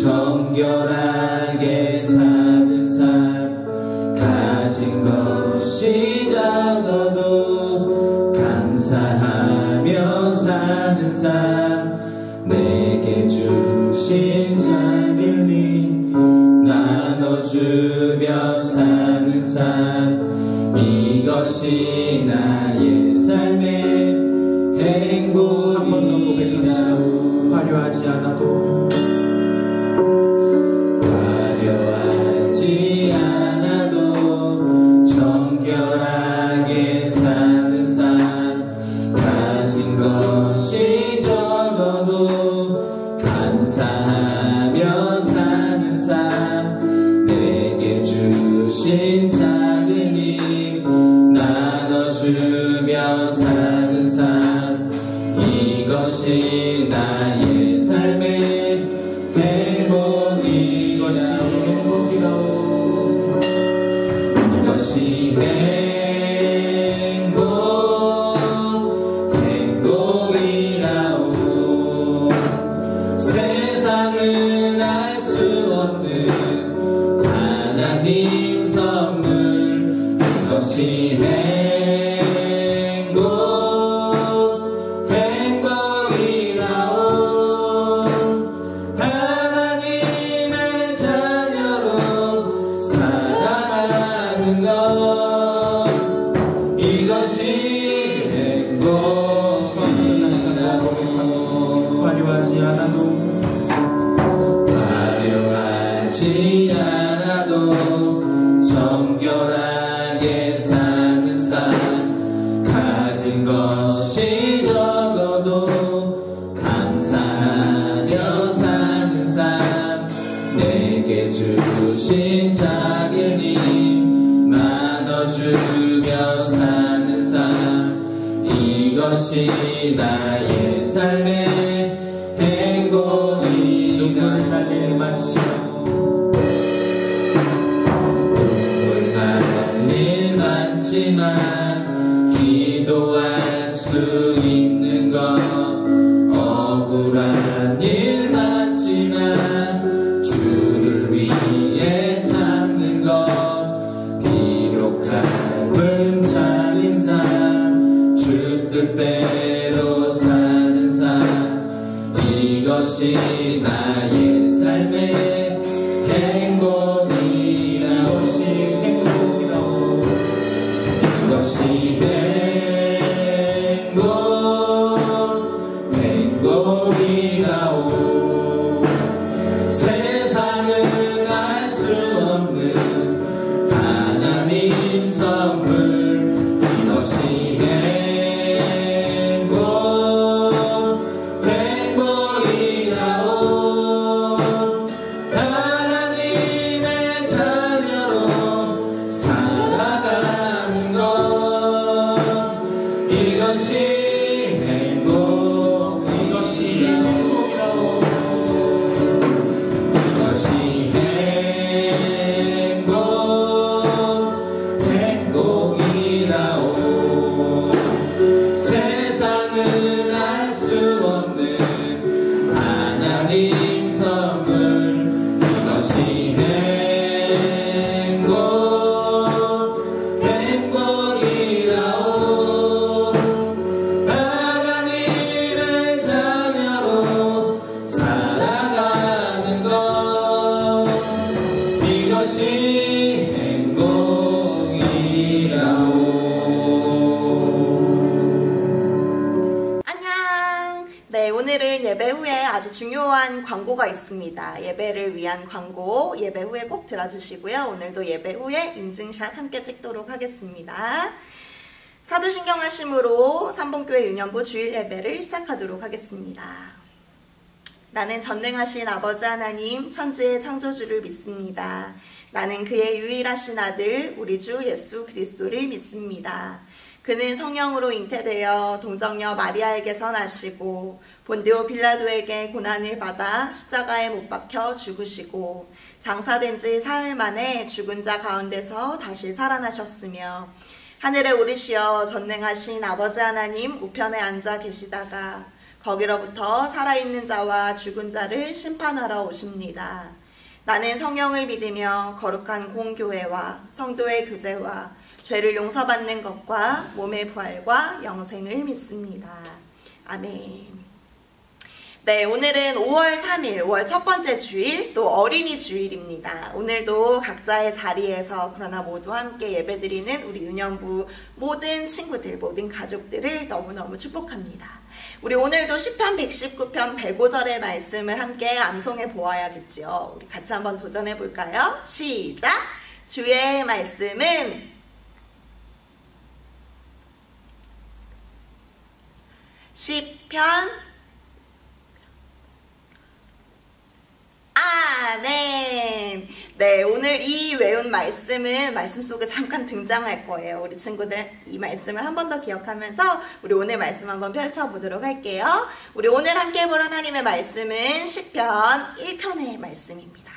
정결하게 사는 삶, 가진 것이 적어도 감사하며 사는 삶, 내게 주신 작은 힘 나눠주며 사는 삶, 이것이 나의 삶의 행복이다. 한 번 더 고백합시다. 화려하지 않아도 정결하게 사는 삶, 가진 것이 적어도 감사하며 사는 삶, 내게 주신 작은 힘 나눠주며 사는 삶, 이것이 나의 삶의 행복이다. 이것이 행복이라오. 세상은 알 수 없는 하나님 선물, 이것이 행복이라오. 하나님의 자녀로 살아가는 것, 이것이 행복이라고. 화려하지 않아도 정결하게 사는 삶, 가진 것이 적어도 감사하며 사는 삶, 내게 주신 작은 힘 나눠주며 사는 삶, 이것이 나의 삶의 행복이다. 눈물 날릴 많지만 기도할 수 있는 것, 억울한 일 많지만 주를 위해 참는 것, 비록 짧은 짧은 삶, 주 뜻대로 사는 삶, 이것이 나의 삶의 행복이라고. 이것이 행복이라오. 세상은 알 수 없는 하나님 선물, 이것이 행복이라오. 하나님의 자녀로 살아가는 것, 이것이 행복이라오. 아주 중요한 광고가 있습니다. 예배를 위한 광고, 예배 후에 꼭 들어주시고요. 오늘도 예배 후에 인증샷 함께 찍도록 하겠습니다. 사도신경하심으로 삼봉교회 유년부 주일 예배를 시작하도록 하겠습니다. 나는 전능하신 아버지 하나님 천지의 창조주를 믿습니다. 나는 그의 유일하신 아들 우리 주 예수 그리스도를 믿습니다. 그는 성령으로 잉태되어 동정녀 마리아에게서 나시고 본디오 빌라도에게 고난을 받아 십자가에 못 박혀 죽으시고 장사된 지 사흘 만에 죽은 자 가운데서 다시 살아나셨으며 하늘에 오르시어 전능하신 아버지 하나님 우편에 앉아 계시다가 거기로부터 살아있는 자와 죽은 자를 심판하러 오십니다. 나는 성령을 믿으며 거룩한 공교회와 성도의 교제와 죄를 용서받는 것과 몸의 부활과 영생을 믿습니다. 아멘. 네, 오늘은 5월 3일, 5월 첫 번째 주일, 또 어린이 주일입니다. 오늘도 각자의 자리에서 그러나 모두 함께 예배드리는 우리 유년부 모든 친구들, 모든 가족들을 너무너무 축복합니다. 우리 오늘도 시편 119편 105절의 말씀을 함께 암송해 보아야겠죠. 우리 같이 한번 도전해 볼까요? 시작! 주의 말씀은 시편 아멘. 네, 오늘 이 외운 말씀은 말씀 속에 잠깐 등장할 거예요. 우리 친구들 이 말씀을 한 번 더 기억하면서 우리 오늘 말씀 한번 펼쳐보도록 할게요. 우리 오늘 함께 볼 하나님의 말씀은 시편 1편의 말씀입니다.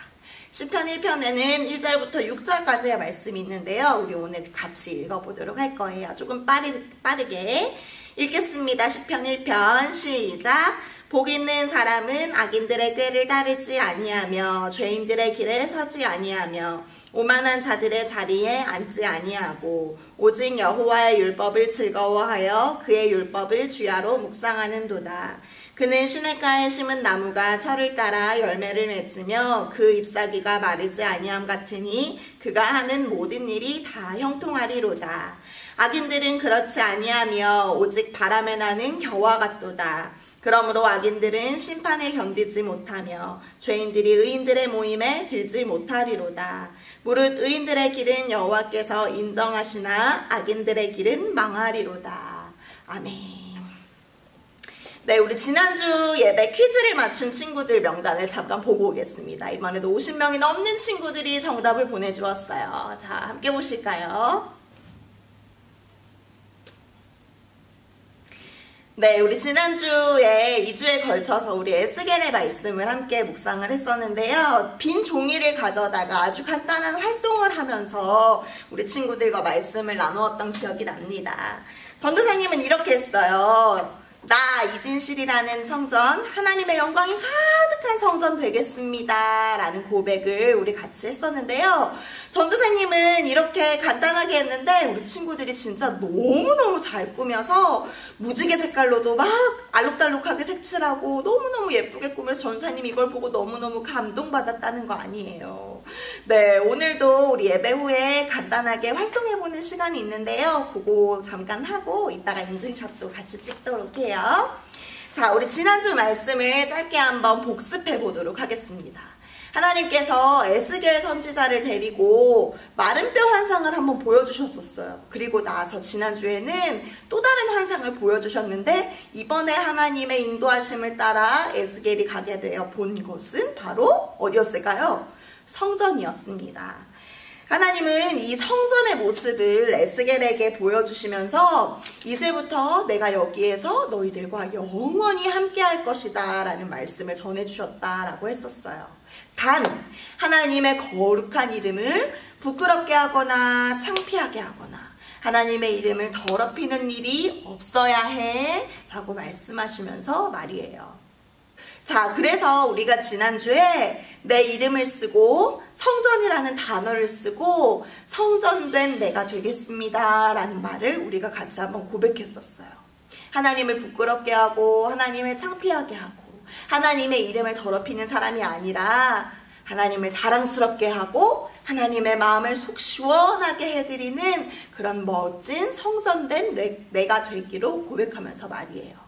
시편 1편에는 1절부터 6절까지의 말씀이 있는데요. 우리 오늘 같이 읽어보도록 할 거예요. 조금 빠르게 읽겠습니다. 시편 1편 시작! 복 있는 사람은 악인들의 꾀를 따르지 아니하며 죄인들의 길에 서지 아니하며 오만한 자들의 자리에 앉지 아니하고 오직 여호와의 율법을 즐거워하여 그의 율법을 주야로 묵상하는도다. 그는 시냇가에 심은 나무가 철을 따라 열매를 맺으며 그 잎사귀가 마르지 아니함 같으니 그가 하는 모든 일이 다 형통하리로다. 악인들은 그렇지 아니하며 오직 바람에 나는 겨와 같도다. 그러므로 악인들은 심판을 견디지 못하며 죄인들이 의인들의 모임에 들지 못하리로다. 무릇 의인들의 길은 여호와께서 인정하시나 악인들의 길은 망하리로다. 아멘. 네, 우리 지난주 예배 퀴즈를 맞춘 친구들 명단을 잠깐 보고 오겠습니다. 이번에도 50명이 넘는 친구들이 정답을 보내주었어요. 자, 함께 보실까요? 네, 우리 지난주에 2주에 걸쳐서 우리 에스겔의 말씀을 함께 묵상을 했었는데요. 빈 종이를 가져다가 아주 간단한 활동을 하면서 우리 친구들과 말씀을 나누었던 기억이 납니다. 전도사님은 이렇게 했어요. 나 이진실이라는 성전, 하나님의 영광이 가득한 성전 되겠습니다 라는 고백을 우리 같이 했었는데요. 전도사님은 이렇게 간단하게 했는데 우리 친구들이 진짜 너무너무 잘 꾸며서 무지개 색깔로도 막 알록달록하게 색칠하고 너무너무 예쁘게 꾸며서 전도사님이 이걸 보고 너무너무 감동받았다는 거 아니에요. 네, 오늘도 우리 예배 후에 간단하게 활동해보는 시간이 있는데요. 그거 잠깐 하고 이따가 인증샷도 같이 찍도록 해요. 자, 우리 지난주 말씀을 짧게 한번 복습해 보도록 하겠습니다. 하나님께서 에스겔 선지자를 데리고 마른 뼈 환상을 한번 보여주셨었어요. 그리고 나서 지난주에는 또 다른 환상을 보여주셨는데 이번에 하나님의 인도하심을 따라 에스겔이 가게 되어 본 것은 바로 어디였을까요? 성전이었습니다. 하나님은 이 성전의 모습을 에스겔에게 보여주시면서 이제부터 내가 여기에서 너희들과 영원히 함께 할 것이다 라는 말씀을 전해주셨다라고 했었어요. 단 하나님의 거룩한 이름을 부끄럽게 하거나 창피하게 하거나 하나님의 이름을 더럽히는 일이 없어야 해 라고 말씀하시면서 말이에요. 자, 그래서 우리가 지난주에 내 이름을 쓰고 성전이라는 단어를 쓰고 성전된 내가 되겠습니다 라는 말을 우리가 같이 한번 고백했었어요. 하나님을 부끄럽게 하고 하나님을 창피하게 하고 하나님의 이름을 더럽히는 사람이 아니라 하나님을 자랑스럽게 하고 하나님의 마음을 속 시원하게 해드리는 그런 멋진 성전된 내가 되기로 고백하면서 말이에요.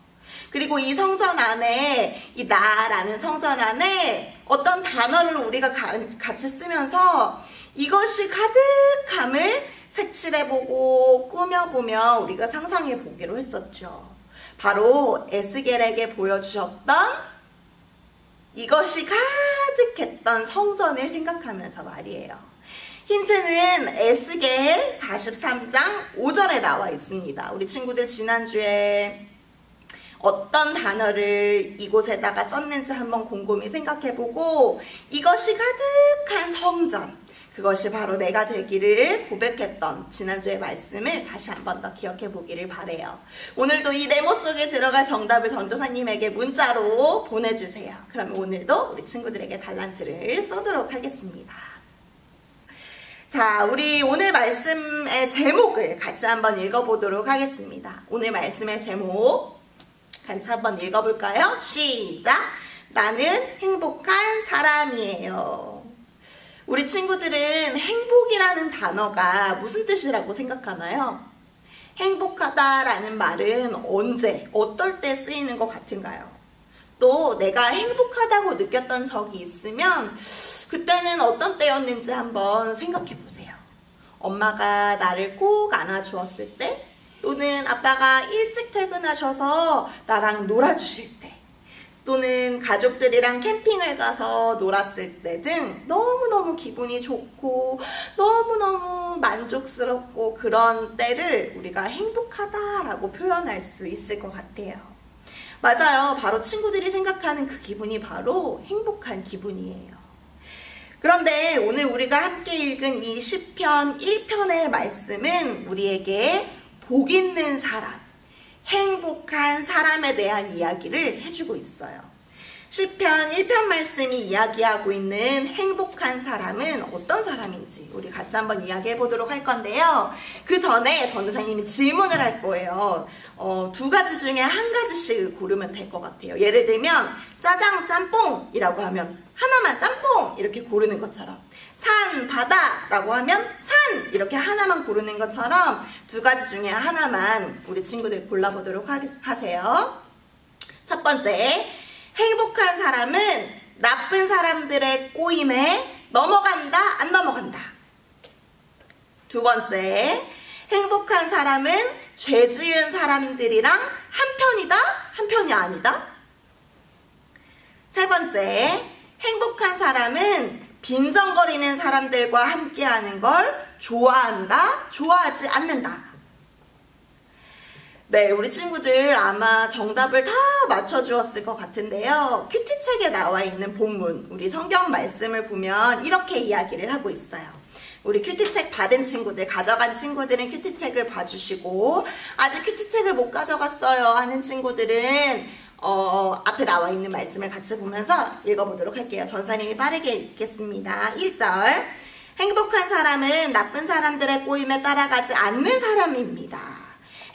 그리고 이 성전 안에, 이 나라는 성전 안에 어떤 단어를 우리가 같이 쓰면서 이것이 가득함을 색칠해보고 꾸며보며 우리가 상상해보기로 했었죠. 바로 에스겔에게 보여주셨던 이것이 가득했던 성전을 생각하면서 말이에요. 힌트는 에스겔 43장 5절에 나와 있습니다. 우리 친구들 지난주에 어떤 단어를 이곳에다가 썼는지 한번 곰곰이 생각해보고 이것이 가득한 성전, 그것이 바로 내가 되기를 고백했던 지난주의 말씀을 다시 한 번 더 기억해 보기를 바래요. 오늘도 이 네모 속에 들어갈 정답을 전도사님에게 문자로 보내주세요. 그러면 오늘도 우리 친구들에게 달란트를 쏘도록 하겠습니다. 자, 우리 오늘 말씀의 제목을 같이 한번 읽어보도록 하겠습니다. 오늘 말씀의 제목 같이 한번 읽어볼까요? 시작! 나는 행복한 사람이에요. 우리 친구들은 행복이라는 단어가 무슨 뜻이라고 생각하나요? 행복하다라는 말은 언제, 어떨 때 쓰이는 것 같은가요? 또 내가 행복하다고 느꼈던 적이 있으면 그때는 어떤 때였는지 한번 생각해 보세요. 엄마가 나를 꼭 안아주었을 때, 또는 아빠가 일찍 퇴근하셔서 나랑 놀아주실 때, 또는 가족들이랑 캠핑을 가서 놀았을 때 등 너무너무 기분이 좋고 너무너무 만족스럽고 그런 때를 우리가 행복하다라고 표현할 수 있을 것 같아요. 맞아요. 바로 친구들이 생각하는 그 기분이 바로 행복한 기분이에요. 그런데 오늘 우리가 함께 읽은 이 시편 1편의 말씀은 우리에게 복 있는 사람, 행복한 사람에 대한 이야기를 해주고 있어요. 시편 1편 말씀이 이야기하고 있는 행복한 사람은 어떤 사람인지 우리 같이 한번 이야기해 보도록 할 건데요. 그 전에 전도사님이 질문을 할 거예요. 두 가지 중에 한 가지씩 고르면 될 것 같아요. 예를 들면 짜장 짬뽕이라고 하면 하나만 짬뽕 이렇게 고르는 것처럼, 산 바다라고 하면 산 이렇게 하나만 고르는 것처럼 두 가지 중에 하나만 우리 친구들 골라보도록 하세요. 첫 번째, 행복한 사람은 나쁜 사람들의 꼬임에 넘어간다, 안 넘어간다. 두 번째, 행복한 사람은 죄 지은 사람들이랑 한편이다, 한편이 아니다. 세 번째, 행복한 사람은 빈정거리는 사람들과 함께하는 걸 좋아한다, 좋아하지 않는다. 네, 우리 친구들 아마 정답을 다 맞춰주었을 것 같은데요. 큐티책에 나와 있는 본문, 우리 성경 말씀을 보면 이렇게 이야기를 하고 있어요. 우리 큐티책 받은 친구들, 가져간 친구들은 큐티책을 봐주시고, 아직 큐티책을 못 가져갔어요 하는 친구들은 앞에 나와 있는 말씀을 같이 보면서 읽어보도록 할게요. 전사님이 빠르게 읽겠습니다. 1절, 행복한 사람은 나쁜 사람들의 꼬임에 따라가지 않는 사람입니다.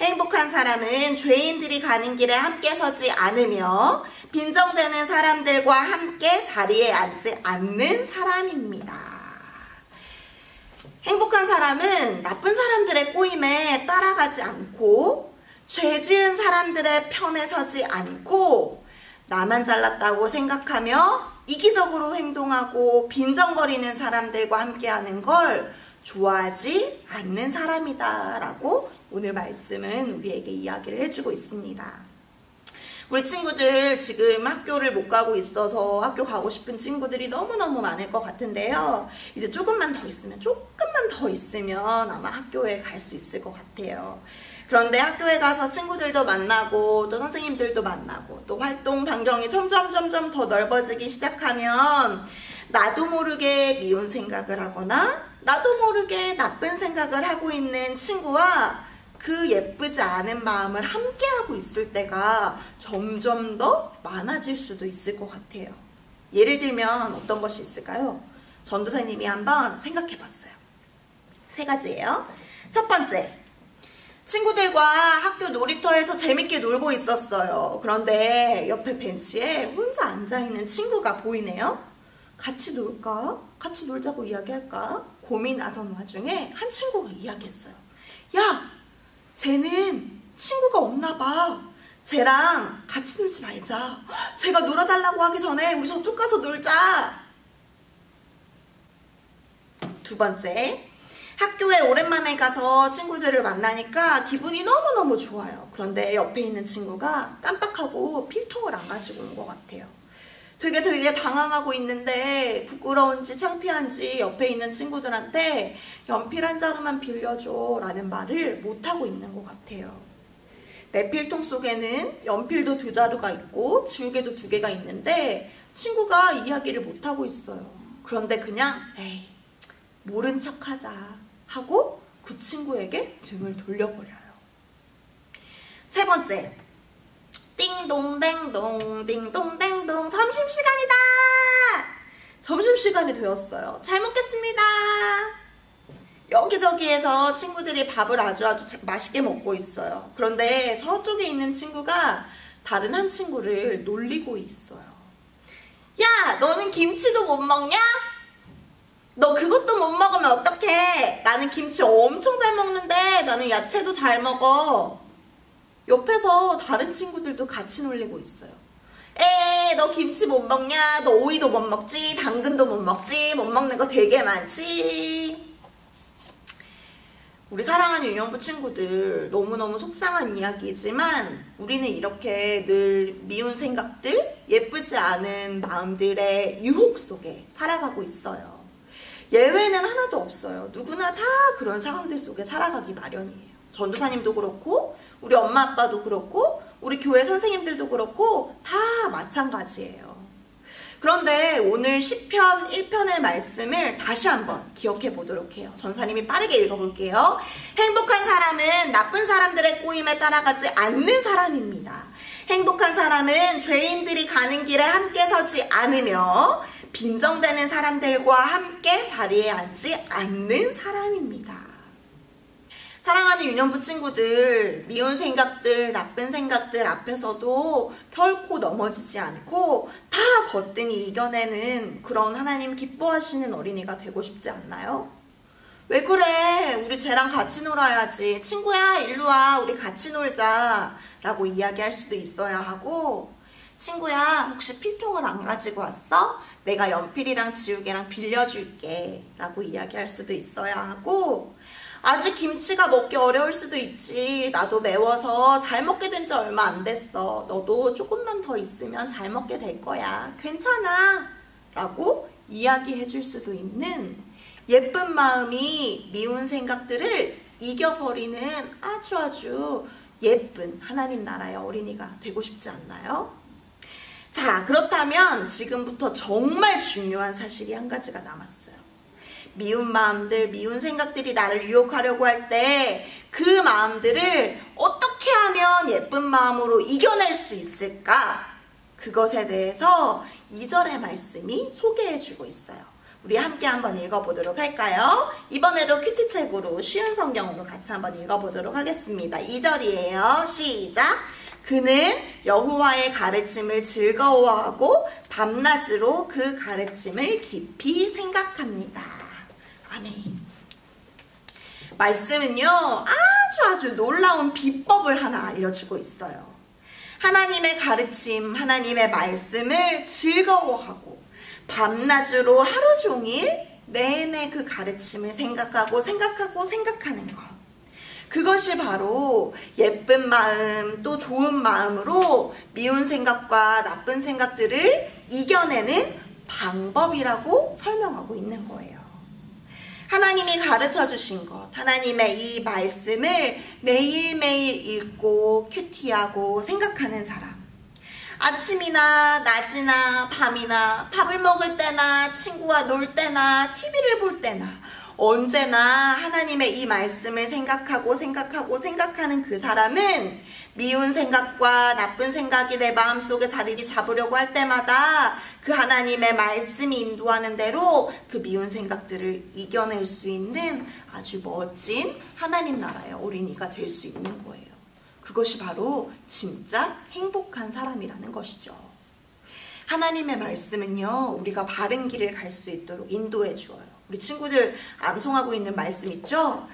행복한 사람은 죄인들이 가는 길에 함께 서지 않으며 빈정대는 사람들과 함께 자리에 앉지 않는 사람입니다. 행복한 사람은 나쁜 사람들의 꼬임에 따라가지 않고 죄 지은 사람들의 편에 서지 않고 나만 잘났다고 생각하며 이기적으로 행동하고 빈정거리는 사람들과 함께하는 걸 좋아하지 않는 사람이다 라고 오늘 말씀은 우리에게 이야기를 해주고 있습니다. 우리 친구들 지금 학교를 못 가고 있어서 학교 가고 싶은 친구들이 너무너무 많을 것 같은데요. 이제 조금만 더 있으면 아마 학교에 갈 수 있을 것 같아요. 그런데 학교에 가서 친구들도 만나고 또 선생님들도 만나고 또 활동 반경이 점점 더 넓어지기 시작하면 나도 모르게 미운 생각을 하거나 나도 모르게 나쁜 생각을 하고 있는 친구와 그 예쁘지 않은 마음을 함께하고 있을 때가 점점 더 많아질 수도 있을 것 같아요. 예를 들면 어떤 것이 있을까요? 전도사님이 한번 생각해 봤어요. 3가지예요. 첫 번째, 친구들과 학교 놀이터에서 재밌게 놀고 있었어요. 그런데 옆에 벤치에 혼자 앉아있는 친구가 보이네요. 같이 놀까? 같이 놀자고 이야기할까? 고민하던 와중에 한 친구가 이야기했어요. 야! 쟤는 친구가 없나 봐. 쟤랑 같이 놀지 말자. 쟤가 놀아달라고 하기 전에 우리 저쪽 가서 놀자. 두 번째, 학교에 오랜만에 가서 친구들을 만나니까 기분이 너무너무 좋아요. 그런데 옆에 있는 친구가 깜빡하고 필통을 안 가지고 온 것 같아요. 되게 당황하고 있는데 부끄러운지 창피한지 옆에 있는 친구들한테 연필 한 자루만 빌려줘 라는 말을 못하고 있는 것 같아요. 내 필통 속에는 연필도 2자루가 있고 지우개도 2개가 있는데 친구가 이야기를 못하고 있어요. 그런데 그냥 에이 모른 척하자 하고 그 친구에게 등을 돌려버려요. 세 번째, 띵동댕동 띵동댕동 점심시간이다. 점심시간이 되었어요. 잘 먹겠습니다. 여기저기에서 친구들이 밥을 아주 맛있게 먹고 있어요. 그런데 저쪽에 있는 친구가 다른 한 친구를 놀리고 있어요. 야, 너는 김치도 못 먹냐? 너 그것도 못 먹으면 어떡해? 나는 김치 엄청 잘 먹는데 나는 야채도 잘 먹어. 옆에서 다른 친구들도 같이 놀리고 있어요. 에이, 너 김치 못 먹냐? 너 오이도 못 먹지? 당근도 못 먹지? 못 먹는 거 되게 많지? 우리 사랑하는 유년부 친구들, 너무너무 속상한 이야기지만 우리는 이렇게 늘 미운 생각들, 예쁘지 않은 마음들의 유혹 속에 살아가고 있어요. 예외는 하나도 없어요. 누구나 다 그런 상황들 속에 살아가기 마련이에요. 전도사님도 그렇고 우리 엄마 아빠도 그렇고 우리 교회 선생님들도 그렇고 다 마찬가지예요. 그런데 오늘 시편 1편의 말씀을 다시 한번 기억해 보도록 해요. 전사님이 빠르게 읽어볼게요. 행복한 사람은 나쁜 사람들의 꼬임에 따라가지 않는 사람입니다. 행복한 사람은 죄인들이 가는 길에 함께 서지 않으며 빈정대는 사람들과 함께 자리에 앉지 않는 사람입니다. 사랑하는 유년부 친구들, 미운 생각들, 나쁜 생각들 앞에서도 결코 넘어지지 않고 다 거뜬히 이겨내는 그런 하나님 기뻐하시는 어린이가 되고 싶지 않나요? 왜 그래? 우리 쟤랑 같이 놀아야지. 친구야, 일로 와. 우리 같이 놀자. 라고 이야기할 수도 있어야 하고, 친구야, 혹시 필통을 안 가지고 왔어? 내가 연필이랑 지우개랑 빌려줄게. 라고 이야기할 수도 있어야 하고, 아직 김치가 먹기 어려울 수도 있지. 나도 매워서 잘 먹게 된 지 얼마 안 됐어. 너도 조금만 더 있으면 잘 먹게 될 거야. 괜찮아. 라고 이야기해 줄 수도 있는 예쁜 마음이 미운 생각들을 이겨버리는 아주 예쁜 하나님 나라의 어린이가 되고 싶지 않나요? 자, 그렇다면 지금부터 정말 중요한 사실이 한 가지가 남았어요. 미운 마음들, 미운 생각들이 나를 유혹하려고 할 때 그 마음들을 어떻게 하면 예쁜 마음으로 이겨낼 수 있을까? 그것에 대해서 2절의 말씀이 소개해주고 있어요. 우리 함께 한번 읽어보도록 할까요? 이번에도 큐티책으로 쉬운 성경으로 같이 한번 읽어보도록 하겠습니다. 2절이에요. 시작! 그는 여호와의 가르침을 즐거워하고 밤낮으로 그 가르침을 깊이 생각합니다. 아멘. 말씀은요, 아주 놀라운 비법을 하나 알려주고 있어요. 하나님의 가르침, 하나님의 말씀을 즐거워하고 밤낮으로 하루 종일 내내 그 가르침을 생각하는 것. 그것이 바로 예쁜 마음, 또 좋은 마음으로 미운 생각과 나쁜 생각들을 이겨내는 방법이라고 설명하고 있는 거예요. 하나님이 가르쳐 주신 것, 하나님의 이 말씀을 매일매일 읽고 큐티하고 생각하는 사람. 아침이나 낮이나 밤이나 밥을 먹을 때나 친구와 놀 때나 TV를 볼 때나 언제나 하나님의 이 말씀을 생각하는 그 사람은 미운 생각과 나쁜 생각이 내 마음속에 자리 잡으려고 할 때마다 그 하나님의 말씀이 인도하는 대로 그 미운 생각들을 이겨낼 수 있는 아주 멋진 하나님 나라의 어린이가 될 수 있는 거예요. 그것이 바로 진짜 행복한 사람이라는 것이죠. 하나님의 말씀은요, 우리가 바른 길을 갈 수 있도록 인도해 주어요. 우리 친구들 암송하고 있는 말씀 있죠?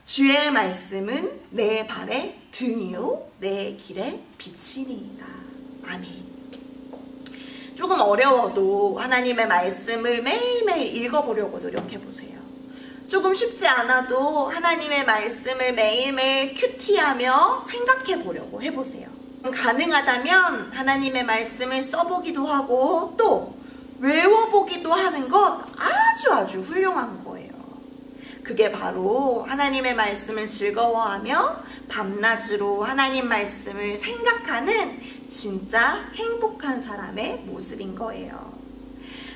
주의 말씀은 내 발의 등이요 내 길의 빛이니이다. 아멘. 조금 어려워도 하나님의 말씀을 매일매일 읽어보려고 노력해보세요. 조금 쉽지 않아도 하나님의 말씀을 매일매일 큐티하며 생각해보려고 해보세요. 가능하다면 하나님의 말씀을 써보기도 하고 또 외워보기도 하는 것 아주 훌륭한 거예요. 그게 바로 하나님의 말씀을 즐거워하며 밤낮으로 하나님 말씀을 생각하는 진짜 행복한 사람의 모습인 거예요.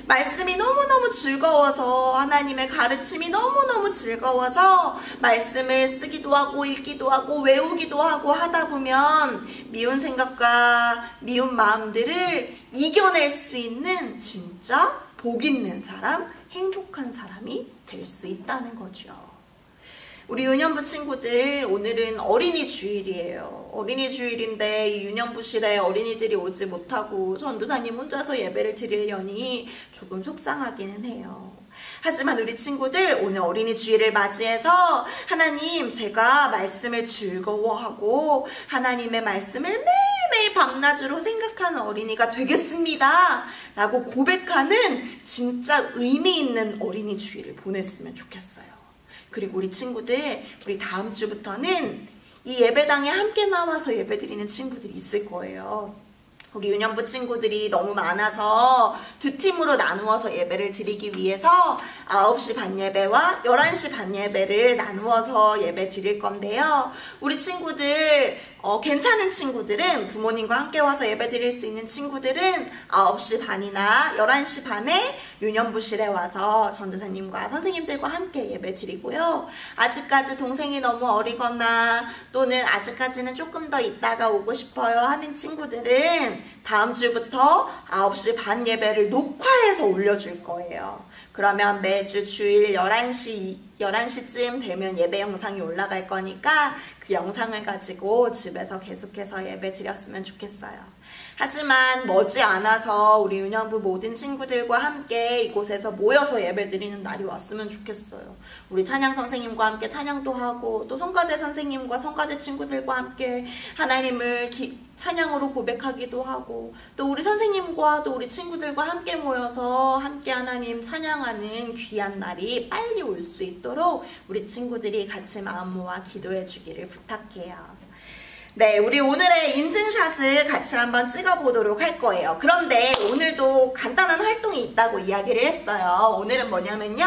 말씀이 너무너무 즐거워서, 하나님의 가르침이 너무너무 즐거워서 말씀을 쓰기도 하고 읽기도 하고 외우기도 하고 하다 보면 미운 생각과 미운 마음들을 이겨낼 수 있는 진짜 복 있는 사람, 행복한 사람이 될 수 있다는 거죠. 우리 유년부 친구들, 오늘은 어린이 주일이에요. 어린이 주일인데 이 유년부실에 어린이들이 오지 못하고 전도사님 혼자서 예배를 드리려니 조금 속상하기는 해요. 하지만 우리 친구들, 오늘 어린이 주일을 맞이해서 하나님, 제가 말씀을 즐거워하고 하나님의 말씀을 매일매일 밤낮으로 생각하는 어린이가 되겠습니다 라고 고백하는 진짜 의미 있는 어린이 주일을 보냈으면 좋겠어요. 그리고 우리 친구들, 우리 다음 주부터는 이 예배당에 함께 나와서 예배 드리는 친구들이 있을 거예요. 우리 유년부 친구들이 너무 많아서 두 팀으로 나누어서 예배를 드리기 위해서 9시 반 예배와 11시 반 예배를 나누어서 예배 드릴 건데요. 우리 친구들, 괜찮은 친구들은, 부모님과 함께 와서 예배 드릴 수 있는 친구들은 9시 반이나 11시 반에 유년부실에 와서 전도사님과 선생님들과 함께 예배 드리고요. 아직까지 동생이 너무 어리거나 또는 아직까지는 조금 더 있다가 오고 싶어요 하는 친구들은 다음 주부터 9시 반 예배를 녹화해서 올려줄 거예요. 그러면 매주 주일 11시쯤 되면 예배 영상이 올라갈 거니까 그 영상을 가지고 집에서 계속해서 예배 드렸으면 좋겠어요. 하지만 머지않아서 우리 유년부 모든 친구들과 함께 이곳에서 모여서 예배 드리는 날이 왔으면 좋겠어요. 우리 찬양 선생님과 함께 찬양도 하고 또 성가대 선생님과 성가대 친구들과 함께 하나님을 찬양으로 고백하기도 하고 또 우리 선생님과 또 우리 친구들과 함께 모여서 함께 하나님 찬양하는 귀한 날이 빨리 올 수 있도록 우리 친구들이 같이 마음 모아 기도해 주기를 부탁해요. 네, 우리 오늘의 인증샷을 같이 한번 찍어보도록 할 거예요. 그런데 오늘도 간단한 활동이 있다고 이야기를 했어요. 오늘은 뭐냐면요,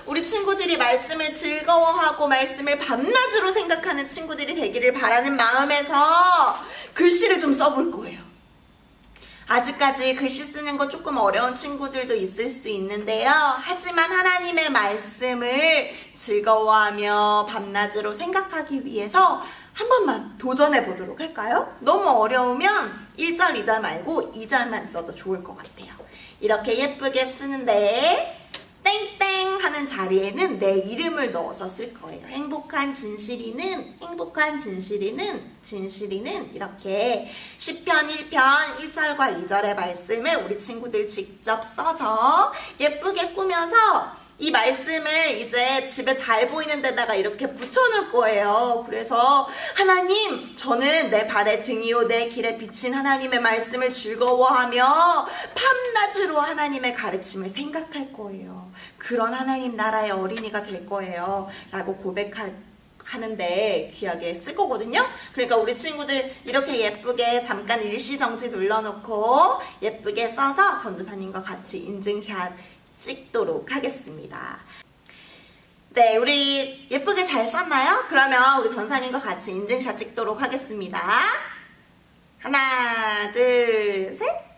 우리 친구들이 말씀을 즐거워하고 말씀을 밤낮으로 생각하는 친구들이 되기를 바라는 마음에서 글씨를 좀 써볼 거예요. 아직까지 글씨 쓰는 거 조금 어려운 친구들도 있을 수 있는데요. 하지만 하나님의 말씀을 즐거워하며 밤낮으로 생각하기 위해서 한 번만 도전해 보도록 할까요? 너무 어려우면 1절, 2절 말고 2절만 써도 좋을 것 같아요. 이렇게 예쁘게 쓰는데 땡땡 하는 자리에는 내 이름을 넣어서 쓸 거예요. 행복한 진실이는 이렇게 시편 1편 1절과 2절의 말씀을 우리 친구들 직접 써서 예쁘게 꾸며서 이 말씀을 이제 집에 잘 보이는 데다가 이렇게 붙여놓을 거예요. 그래서 하나님, 저는 내 발의 등이요 내 길에 비친 하나님의 말씀을 즐거워하며 밤낮으로 하나님의 가르침을 생각할 거예요. 그런 하나님 나라의 어린이가 될 거예요 라고 하는데 귀하게 쓸 거거든요. 그러니까 우리 친구들 이렇게 예쁘게 잠깐 일시정지 눌러놓고 예쁘게 써서 전도사님과 같이 인증샷 찍도록 하겠습니다. 네, 우리 예쁘게 잘 썼나요? 그러면 우리 전사님과 같이 인증샷 찍도록 하겠습니다. 하나, 둘, 셋.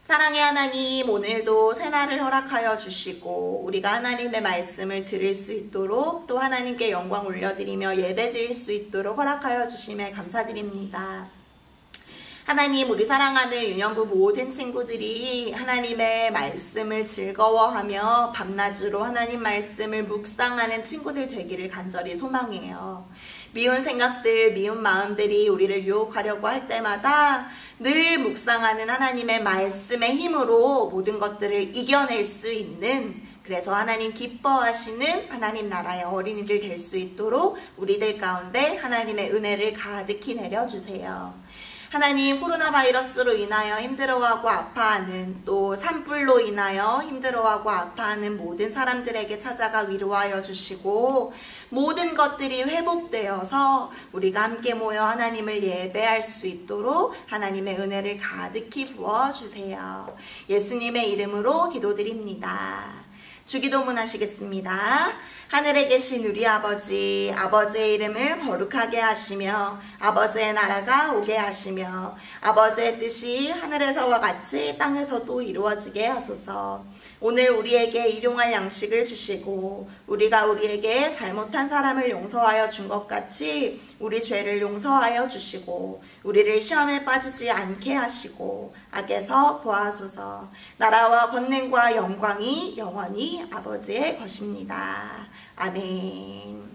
사랑의 하나님, 오늘도 새날을 허락하여 주시고 우리가 하나님의 말씀을 들을 수 있도록 또 하나님께 영광 올려드리며 예배 드릴 수 있도록 허락하여 주심에 감사드립니다. 하나님, 우리 사랑하는 유년부 모든 친구들이 하나님의 말씀을 즐거워하며 밤낮으로 하나님 말씀을 묵상하는 친구들 되기를 간절히 소망해요. 미운 생각들, 미운 마음들이 우리를 유혹하려고 할 때마다 늘 묵상하는 하나님의 말씀의 힘으로 모든 것들을 이겨낼 수 있는 그래서 하나님 기뻐하시는 하나님 나라의 어린이들 될 수 있도록 우리들 가운데 하나님의 은혜를 가득히 내려주세요. 하나님, 코로나 바이러스로 인하여 힘들어하고 아파하는, 또 산불로 인하여 힘들어하고 아파하는 모든 사람들에게 찾아가 위로하여 주시고, 모든 것들이 회복되어서 우리가 함께 모여 하나님을 예배할 수 있도록 하나님의 은혜를 가득히 부어주세요. 예수님의 이름으로 기도드립니다. 주기도문 하시겠습니다. 하늘에 계신 우리 아버지, 아버지의 이름을 거룩하게 하시며 아버지의 나라가 오게 하시며 아버지의 뜻이 하늘에서와 같이 땅에서도 이루어지게 하소서. 오늘 우리에게 일용할 양식을 주시고 우리가 우리에게 잘못한 사람을 용서하여 준 것 같이 우리 죄를 용서하여 주시고 우리를 시험에 빠지지 않게 하시고 악에서 구하소서. 나라와 권능과 영광이 영원히 아버지의 것입니다. 아멘.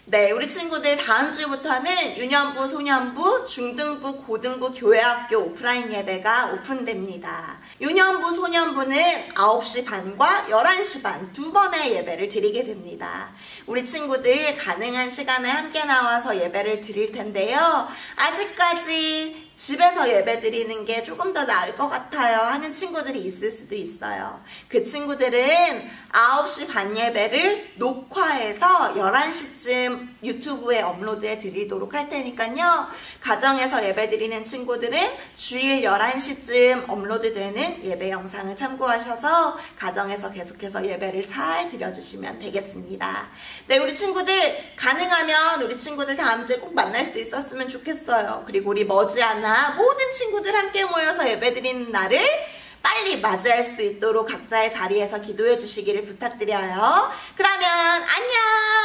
네, 우리 친구들 다음 주부터는 유년부, 소년부, 중등부, 고등부 교회학교 오프라인 예배가 오픈됩니다. 유년부, 소년부는 9시 반과 11시 반 두 번의 예배를 드리게 됩니다. 우리 친구들 가능한 시간에 함께 나와서 예배를 드릴 텐데요. 아직까지 집에서 예배 드리는 게 조금 더 나을 것 같아요 하는 친구들이 있을 수도 있어요. 그 친구들은 9시 반 예배를 녹화해서 11시쯤 유튜브에 업로드해 드리도록 할 테니까요. 가정에서 예배 드리는 친구들은 주일 11시쯤 업로드되는 예배 영상을 참고하셔서 가정에서 계속해서 예배를 잘 드려주시면 되겠습니다. 네, 우리 친구들 가능하면 우리 친구들 다음 주에 꼭 만날 수 있었으면 좋겠어요. 그리고 우리 머지않아 모든 친구들 함께 모여서 예배드리는 날을 빨리 맞이할 수 있도록 각자의 자리에서 기도해 주시기를 부탁드려요. 그러면 안녕!